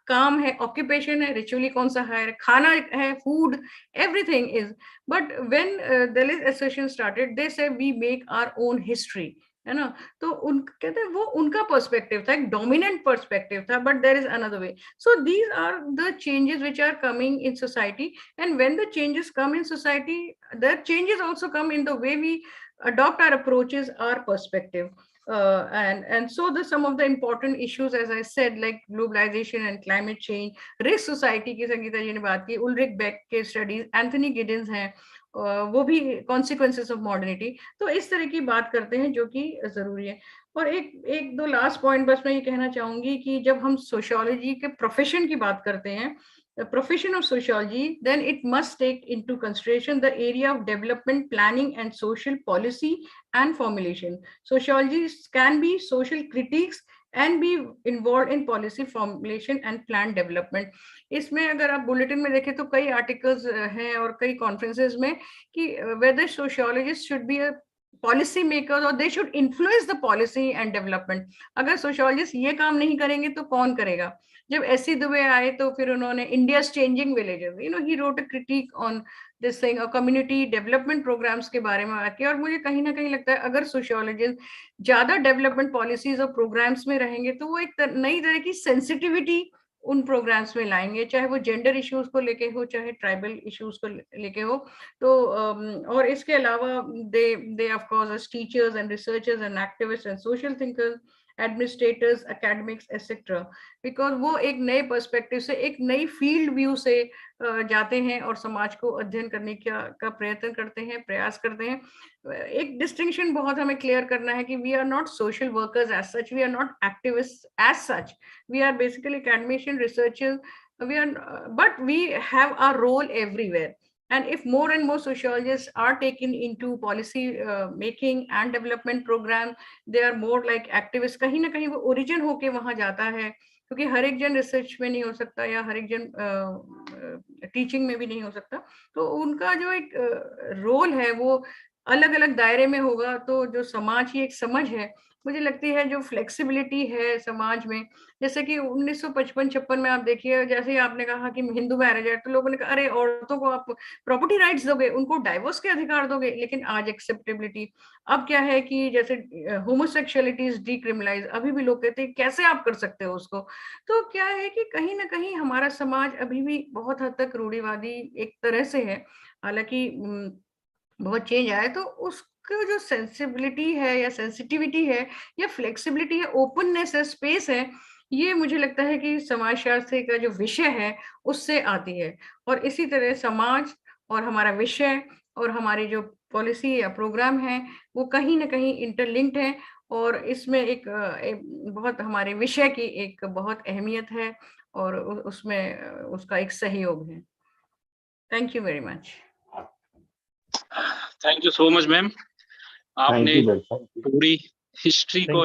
काम है, ऑक्यूपेशन है, रिचुअली कौन सा हायर, खाना है, food, everything is. But when Dalit association started, they say we make our own history, है ना. तो उन कहते हैं वो उनका पर्सपेक्टिव था, एक डोमिनेंट पर्सपेक्टिव था, but there is another way. So these are the changes which are coming in society, and when the changes come in society, the changes also come in the way we adopt our approaches, our perspective. And so some of the important issues, as I said, like globalization and climate change, risk society की संगीता जी ने बात की, Ulrich bake के studies, Anthony गिडिंस हैं, वो भी consequences of modernity. तो इस तरह की बात करते हैं जो कि जरूरी है. और एक दो लास्ट पॉइंट बस मैं ये कहना चाहूंगी कि जब हम सोशियोलॉजी के प्रोफेशन की बात करते हैं, the profession of sociology, then it must take into consideration the area of development planning and social policy and formulation. Sociologists can be social critics and be involved in policy formulation and plan development. इसमें अगर आप bulletin में देखें तो कई articles हैं और कई कॉन्फ्रेंसेस में कि whether sociologists should be a policy makers और they should influence the policy and development. अगर सोशियोलॉजिस्ट ये काम नहीं करेंगे तो कौन करेगा. जब एस.सी. दुबे आए तो फिर उन्होंने India's changing villages, he wrote a critic on this thing और कम्युनिटी डेवलपमेंट प्रोग्राम्स के बारे में बात की. और मुझे कहीं ना कहीं लगता है अगर सोशियोलॉजिस्ट ज्यादा डेवलपमेंट पॉलिसीज और प्रोग्राम्स में रहेंगे तो वो एक नई तरह की सेंसिटिविटी उन प्रोग्राम्स में लाएंगे, चाहे वो जेंडर इश्यूज को लेके हो, चाहे ट्राइबल इश्यूज को लेके हो. तो और इसके अलावा they of course as teachers and researchers and activist and social thinkers, administrators, academics etcetera, because वो एक नए पर्सपेक्टिव से, एक नई फील्ड व्यू से जाते हैं और समाज को अध्ययन करने का प्रयत्न करते हैं, प्रयास करते हैं. एक डिस्टिंक्शन बहुत हमें क्लियर करना है कि we are not social workers as such, we are not activist as such, we are basically academician researchers, we are, but we have our role everywhere. And if more and more sociologists are taken into policy making and development program, they are more like activists. कहीं ना कहीं वो origin होके वहां जाता है, क्योंकि हर एक जन रिसर्च में नहीं हो सकता या हर एक जन टीचिंग में भी नहीं हो सकता. तो उनका जो एक रोल है वो अलग अलग दायरे में होगा तो जो समाज की एक समझ है, मुझे लगती है जो फ्लेक्सिबिलिटी है समाज में, जैसे कि 1955-56 में आप देखिए, जैसे ही आपने कहा कि हिंदू मैरिज है, तो लोगों ने कहा अरे औरतों को आप प्रॉपर्टी राइट्स दोगे, उनको डाइवोर्स के अधिकार दोगे, लेकिन आज एक्सेप्टेबिलिटी, अब क्या है कि जैसे होमोसेक्सुअलिटी इज डीक्रिमिनलाइज, अभी भी लोग कहते हैं कैसे आप कर सकते हो उसको। तो क्या है कि कहीं ना कहीं हमारा समाज अभी भी बहुत हद तक रूढ़िवादी एक तरह से है, हालांकि बहुत चेंज आया है, तो उसका जो सेंसिबिलिटी है या सेंसिटिविटी है या फ्लेक्सिबिलिटी है, ओपननेस है, स्पेस है, ये मुझे लगता है कि समाजशास्त्र का जो विषय है उससे आती है। और इसी तरह समाज और हमारा विषय और हमारी जो पॉलिसी या प्रोग्राम है वो कहीं ना कहीं इंटरलिंक्ड है, और इसमें एक बहुत हमारे विषय की एक बहुत अहमियत है, और उसमें उसका एक सहयोग है। Thank you very much. Thank you so much ma'am, आपने पूरी हिस्ट्री को,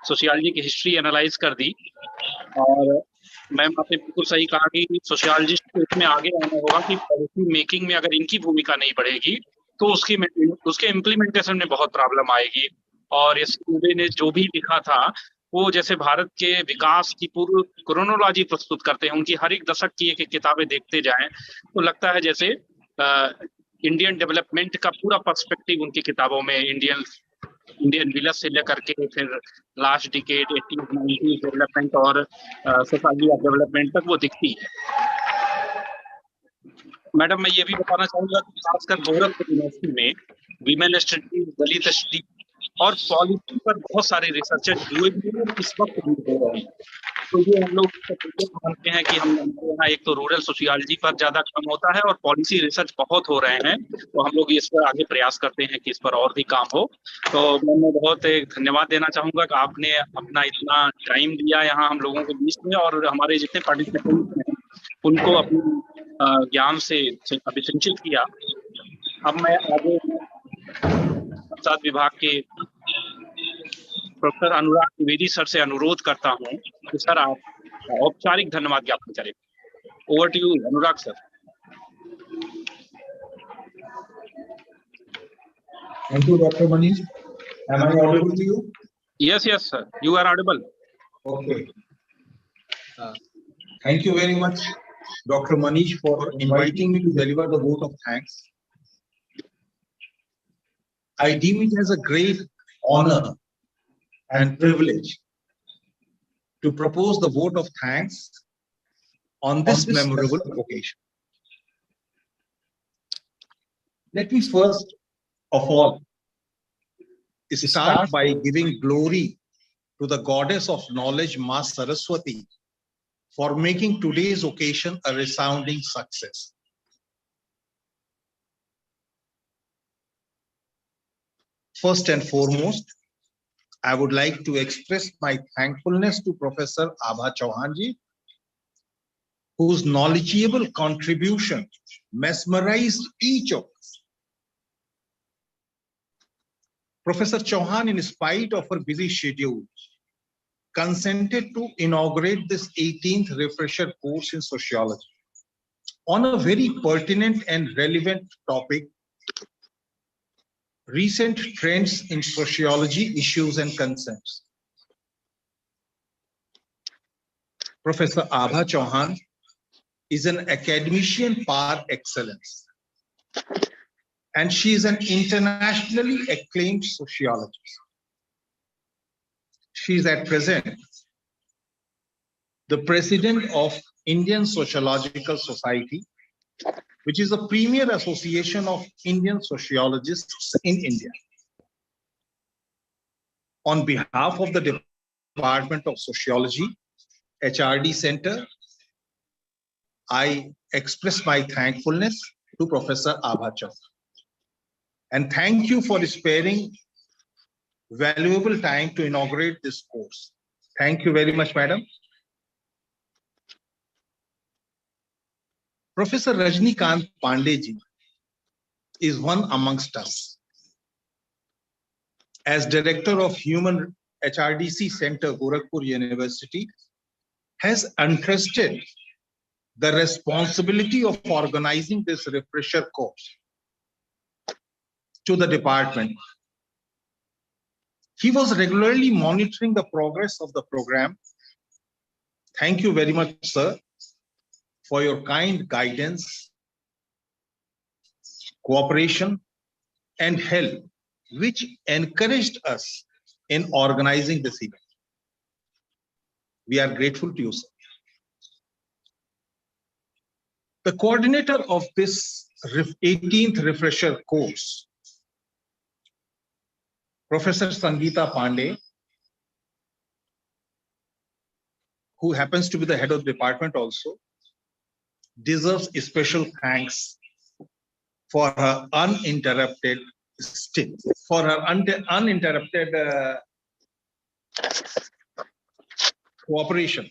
सोशियोलॉजी की हिस्ट्री एनालाइज कर दी। और मैम आपने बिल्कुल सही कहा कि सोशियोलॉजिस्ट को इसमें आगे आना होगा कि पॉलिसी मेकिंग में अगर इनकी भूमिका नहीं बढ़ेगी तो उसके इम्प्लीमेंटेशन में बहुत प्रॉब्लम आएगी। और इस सूबे ने जो भी लिखा था वो जैसे भारत के विकास की पूर्व क्रोनोलॉजी प्रस्तुत करते हैं, उनकी हर एक दशक की एक किताबें देखते जाएं तो लगता है जैसे इंडियन डेवलपमेंट का पूरा पर्सपेक्टिव उनकी किताबों में इंडियन विलेज से लेकर के फिर last decade 80s 90s development और सोसाइटी ऑफ डेवलपमेंट तक वो दिखती है। मैडम मैं ये भी बताना चाहूंगा कि खासकर गोरखपुर यूनिवर्सिटी में वीमेन स्टडीज, दलित स्टडीज और पॉलिसी पर बहुत सारे रिसर्चर हुए भी हैं और इस वक्त भी हो रहे हैं। तो ये हम लोग मानते हैं कि हमारे यहाँ एक तो रूरल सोशियोलॉजी पर ज्यादा काम होता है और पॉलिसी रिसर्च बहुत हो रहे हैं, तो हम लोग इस पर आगे प्रयास करते हैं कि इस पर और भी काम हो। तो मैं बहुत धन्यवाद देना चाहूंगा कि आपने अपना इतना टाइम दिया यहाँ हम लोगों के बीच में, और हमारे जितने पार्टिसिपेंट हैं उनको अपनी ज्ञान से अभिसिंचित किया। अब मैं आगे पंचायत विभाग के प्रोफेसर अनुराग द्विवेदी सर से अनुरोध करता हूँ कि सर आप औपचारिक धन्यवाद ज्ञापन करें। Over to you Anurag sir. Thank you, Dr. Manish. Am I audible to you? Yes, yes, sir. You are audible. Okay. Thank you very much, Dr. Manish, for inviting me to deliver the vote of thanks. I deem it as a great honor and privilege to propose the vote of thanks on this memorable occasion. Let me first of all start by giving glory to the goddess of knowledge, Ma Saraswati, for making today's occasion a resounding success. First and foremost, I would like to express my thankfulness to Professor Abha Chauhan ji, whose knowledgeable contribution mesmerized each of us. Professor Chauhan, in spite of her busy schedule, consented to inaugurate this 18th refresher course in sociology on a very pertinent and relevant topic: recent trends in sociology issues and concepts. Professor Abha Chauhan is an academician par excellence, and she is an internationally acclaimed sociologist. She is at present the president of Indian Sociological Society, which is the premier association of Indian sociologists in India. On behalf of the Department of Sociology, HRD Center, I express my thankfulness to Professor Abha Chauhan. And thank you for sparing valuable time to inaugurate this course. Thank you very much, madam. Professor Rajnikant Pandey ji is one amongst us. As Director of Human HRDC Center, Gorakhpur University, has entrusted the responsibility of organizing this refresher course. to the department. He was regularly monitoring the progress of the program. Thank you very much, sir, for your kind guidance, cooperation, and help, which encouraged us in organizing this event. We are grateful to you, sir. The coordinator of this 18th refresher course, Professor Sangeeta Pandey, who happens to be the head of the department also, deserves a special thanks for her uninterrupted cooperation.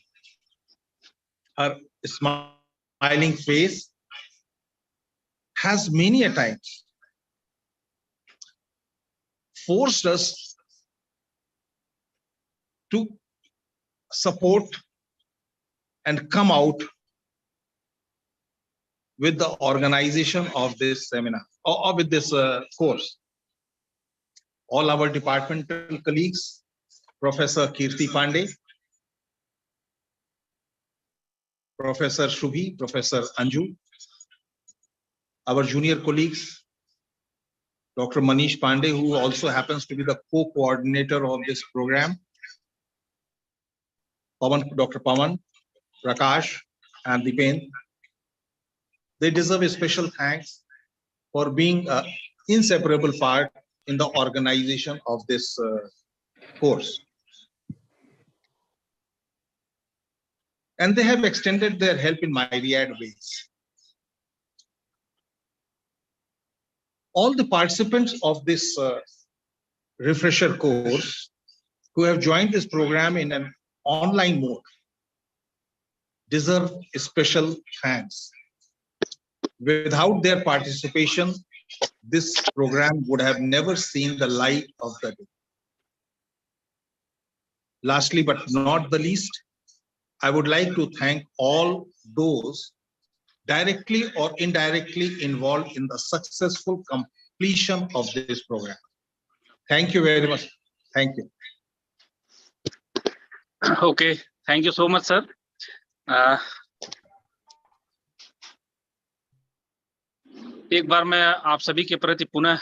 Her smiling face has many a times forced us to support and come out with the organization of this seminar or with this course. All our departmental colleagues, Professor Kirti Pandey, Professor Shubhi, Professor Anju, our junior colleagues, Dr. Manish Pandey, who also happens to be the co-coordinator of this program, Dr. Pawan, Prakash, and Dipen. They deserve a special thanks for being an inseparable part in the organization of this course. And they have extended their help in myriad ways. All the participants of this refresher course who have joined this program in an online mode deserve a special thanks. Without their participation, this program would have never seen the light of the day. Lastly, but not the least, I would like to thank all those directly or indirectly involved in the successful completion of this program. Thank you very much. Thank you. Okay, thank you so much, sir. एक बार मैं आप सभी के प्रति पुनः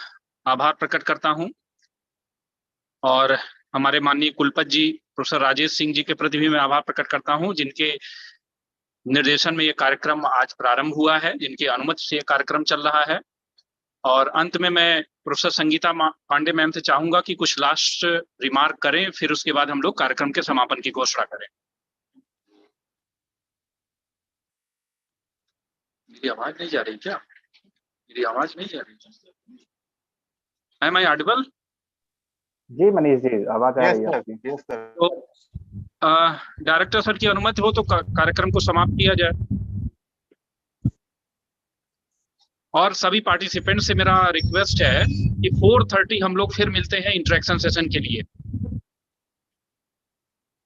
आभार प्रकट करता हूं और हमारे माननीय कुलपति जी प्रोफेसर राजेश सिंह जी के प्रति भी मैं आभार प्रकट करता हूं, जिनके निर्देशन में ये कार्यक्रम आज प्रारंभ हुआ है, जिनकी अनुमति से ये कार्यक्रम चल रहा है। और अंत में मैं प्रोफेसर संगीता पांडे मैम से चाहूंगा कि कुछ लास्ट रिमार्क करें, फिर उसके बाद हम लोग कार्यक्रम के समापन की घोषणा करें। मेरी आवाज नहीं जा रही क्या? मेरी आवाज नहीं जा रही? Am I audible? जी मनीष जी, आवाज आ रही है आपकी। Yes sir. तो डायरेक्टर सर की अनुमति हो तो कार्यक्रम को समाप्त किया जाए। और सभी पार्टिसिपेंट से मेरा रिक्वेस्ट है कि 4:30 हम लोग फिर मिलते हैं इंटरेक्शन सेशन के लिए,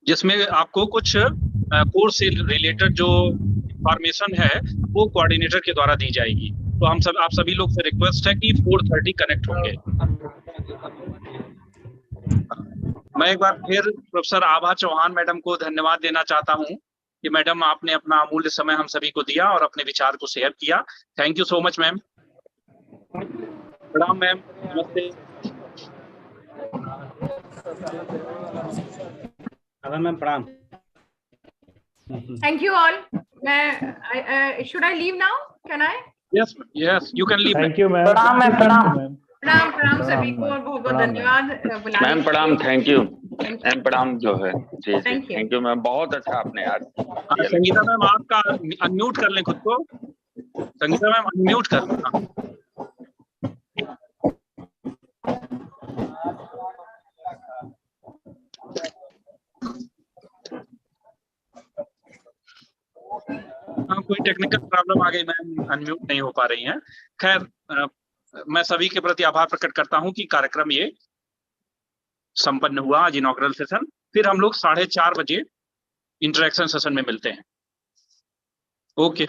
जिसमें आपको कुछ कोर्स से रिलेटेड जो इंफॉर्मेशन है वो कोऑर्डिनेटर के द्वारा दी जाएगी। तो आप सभी लोग से रिक्वेस्ट है कि 4:30 कनेक्ट होंगे। मैं एक बार फिर प्रोफेसर आभा चौहान मैडम को धन्यवाद देना चाहता हूं कि मैडम आपने अपना अमूल्य समय हम सभी को दिया और अपने विचार को शेयर किया। Thank you so much ma'am. प्रणाम मैम, नमस्ते। मैम प्रणाम। Thank you all. Should I leave now? Can I? Yes, you can leave. Thank you ma'am. प्रणाम मैम, प्रणाम। प्रणाम सभी को और बहुत बहुत धन्यवाद। मैम प्रणाम, थैंक यू मैम, प्रणाम जो है जी Thank you. Thank you ma'am, बहुत अच्छा आपने आज। संगीता मैम आपका अनम्यूट कर लें खुद को। संगीता मैम अनम्यूट कर लें। कोई टेक्निकल प्रॉब्लम आ गई मैम, अनम्यूट नहीं हो पा रही हैं। खैर, मैं सभी के प्रति आभार प्रकट करता हूं कि कार्यक्रम ये संपन्न हुआ आज इनॉग्रल सेशन। फिर हम लोग 4:30 बजे इंटरेक्शन सेशन में मिलते हैं। ओके।